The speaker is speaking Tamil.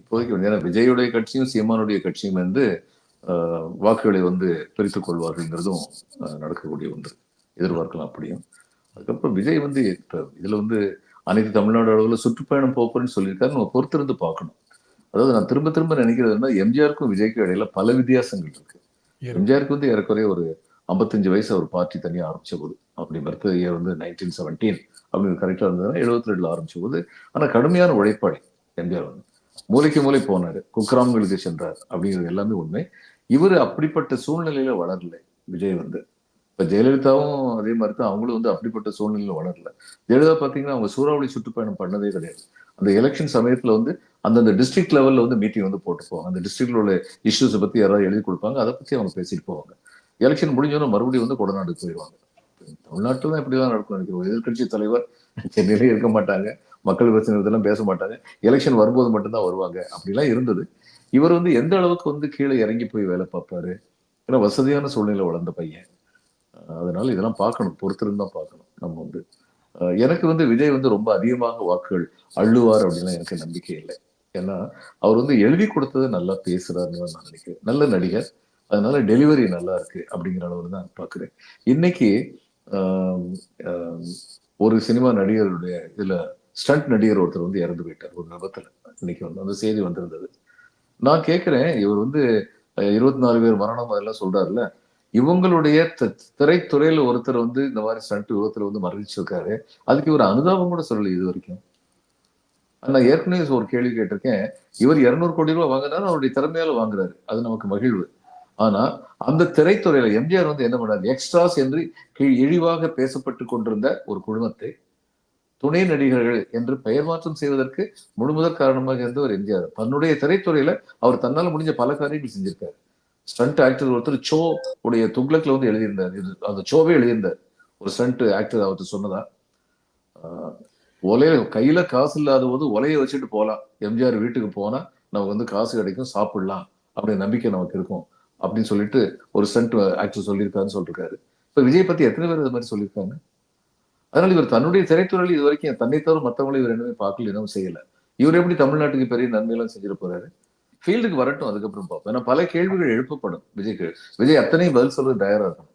இப்போதைக்கு ஏன்னா விஜயுடைய கட்சியும் சீமானுடைய கட்சியும் வந்து வாக்குகளை வந்து பிரித்துக் கொள்வார்கள்ங்கிறதும் நடக்கக்கூடிய ஒன்று, எதிர்பார்க்கலாம் அப்படியும். அதுக்கப்புறம் விஜய் வந்து இதுல வந்து அனைத்து தமிழ்நாடு அளவில் சுற்றுப்பயணம் போக்குன்னு சொல்லியிருக்காரு. நம்ம பொறுத்திருந்து பார்க்கணும். அதாவது நான் திரும்ப திரும்ப நினைக்கிறதுனா எம்ஜிஆருக்கும் விஜய்க்கும் இடையில பல வித்தியாசங்கள் இருக்கு. எம்ஜிஆருக்கு வந்து ஏறக்குறைய ஒரு 55 வயசு அவர் பார்ட்டி தனியாக ஆரம்பிச்ச போது, அப்படி பர்த் இயர் வந்து 1917 அப்படின்னு கரெக்டா இருந்ததுன்னா 72 ஆரம்பிச்ச போது. ஆனா கடுமையான உழைப்பாளி எம்ஜிஆர் வந்து மூளைக்கு மூளை போனாரு, குக்கிராமங்களுக்கு சென்றார் அப்படிங்கிறது எல்லாமே உண்மை. இவர் அப்படிப்பட்ட சூழ்நிலையில வளரல விஜய் வந்து. இப்ப ஜெயலலிதாவும் அதே மாதிரி தான், அவங்களும் வந்து அப்படிப்பட்ட சூழ்நிலையில வளரல. ஜெயலலிதா பாத்தீங்கன்னா அவங்க சூறாவளி சுற்றுப்பயணம் பண்ணதே கிடையாது. அந்த எலெக்ஷன் சமயத்துல வந்து அந்தந்த டிஸ்ட்ரிக்ட் லெவல்ல வந்து மீட்டிங் வந்து போட்டு போவாங்க. அந்த டிஸ்ட்ரிக்ட்ல உள்ள இஷ்யூஸை பத்தி யாராவது எழுதி கொடுப்பாங்க, அதை பத்தி அவங்க பேசிட்டு போவாங்க. எலெக்ஷன் முடிஞ்சோன்னா மறுபடியும் வந்து கொடநாடு போயிடுவாங்க. தமிழ்நாட்டில் தான் இப்படிதான் நடக்கும் நினைக்கிறோம். எதிர்கட்சி தலைவர் சென்னையிலே இருக்க மாட்டாங்க, மக்கள் பிரச்சனை இதெல்லாம் பேச மாட்டாங்க, எலெக்ஷன் வரும்போது மட்டும்தான் வருவாங்க, அப்படிலாம் இருந்தது. இவர் வந்து எந்த அளவுக்கு வந்து கீழே இறங்கி போய் வேலை பார்ப்பாரு, ஏன்னா வசதியான சூழ்நிலை வளர்ந்த பையன். அதனால இதெல்லாம் பார்க்கணும், பொறுத்திருந்து தான் பார்க்கணும் நம்ம வந்து. எனக்கு வந்து விஜய் வந்து ரொம்ப அதிகமாக வாக்குகள் அள்ளுவார் அப்படின்லாம் எனக்கு நம்பிக்கை இல்லை. ஏன்னா அவர் வந்து எழுதி கொடுத்தது நல்லா பேசுறாருன்னு நான் நினைக்கிறேன். நல்ல நடிகர், அதனால டெலிவரி நல்லா இருக்கு அப்படிங்கிற அளவில் தான் பார்க்குறேன். இன்னைக்கு ஒரு சினிமா நடிகருடைய இதுல ஸ்டண்ட் நடிகர் ஒருத்தர் வந்து இறந்து போயிட்டார் ஒரு விபத்துல. இன்னைக்கு வந்து அந்த செய்தி வந்திருந்தது. நான் கேட்கிறேன், இவர் வந்து 24 பேர் மரணம் அதெல்லாம் சொல்றாருல்ல, இவங்களுடைய திரைத்துறையில ஒருத்தர் வந்து இந்த மாதிரி ஸ்டண்ட் விபத்துல வந்து மரணிச்சிருக்காரு, அதுக்கு இவர் அனுதாபம் கூட சொல்லலை இது வரைக்கும். நான் ஏற்கனவே ஒரு கேள்வி கேட்டிருக்கேன். இவர் 200 கோடி ரூபாய் வாங்கினாரு, அவருடைய திறமையால வாங்குறாரு, அது நமக்கு மகிழ்வு. ஆனா அந்த திரைத்துறையில எம்ஜிஆர் வந்து என்ன பண்ணாரு, எக்ஸ்ட்ராஸ் என்று இழிவாக பேசப்பட்டு கொண்டிருந்த ஒரு குழுமத்தை துணை நடிகர்கள் என்று பெயர் மாற்றம் செய்வதற்கு முழுமுதற் காரணமாக இருந்தவர் எம்ஜிஆர். தன்னுடைய திரைத்துறையில அவர் தன்னால முடிஞ்ச பல காரியங்கள் செஞ்சிருக்காரு. ஸ்டண்ட் ஆக்டர் ஒருத்தர் சோ உடைய துக்ளக்ல வந்து எழுதியிருந்தார், அந்த சோவே எழுதியிருந்தார். ஒரு ஸ்டண்ட் ஆக்டர் அவர்கிட்ட சொன்னதா, ஒலைய கையில காசு இல்லாத போது ஒலையை வச்சுட்டு போகலாம், எம்ஜிஆர் வீட்டுக்கு போனா நமக்கு வந்து காசு கிடைக்கும், சாப்பிடலாம் அப்படின்னு நம்பிக்கை நமக்கு இருக்கும் அப்படின்னு சொல்லிட்டு ஒரு ஸ்டண்ட் ஆக்டர் சொல்லியிருக்காருன்னு சொல்லிருக்காரு. இப்ப விஜய் பத்தி எத்தனை பேர் இது மாதிரி சொல்லியிருக்காங்க? அதனால இவர் தன்னுடைய திரைத்துறையில் இது வரைக்கும் தன்னை தவிர மற்றவங்களை இவர் என்னமே பார்க்கல, என்னவும் செய்யல. இவர் எப்படி தமிழ்நாட்டுக்கு பெரிய நன்மையெல்லாம் செஞ்சிட போறாரு? ஃபீல்டுக்கு வரட்டும், அதுக்கப்புறம் பார்ப்போம். ஏன்னா பல கேள்விகள் எழுப்பப்படும் விஜய்க்கு. விஜய் அத்தனையும் பதில் சொல்றது தயாரா இருக்கும்.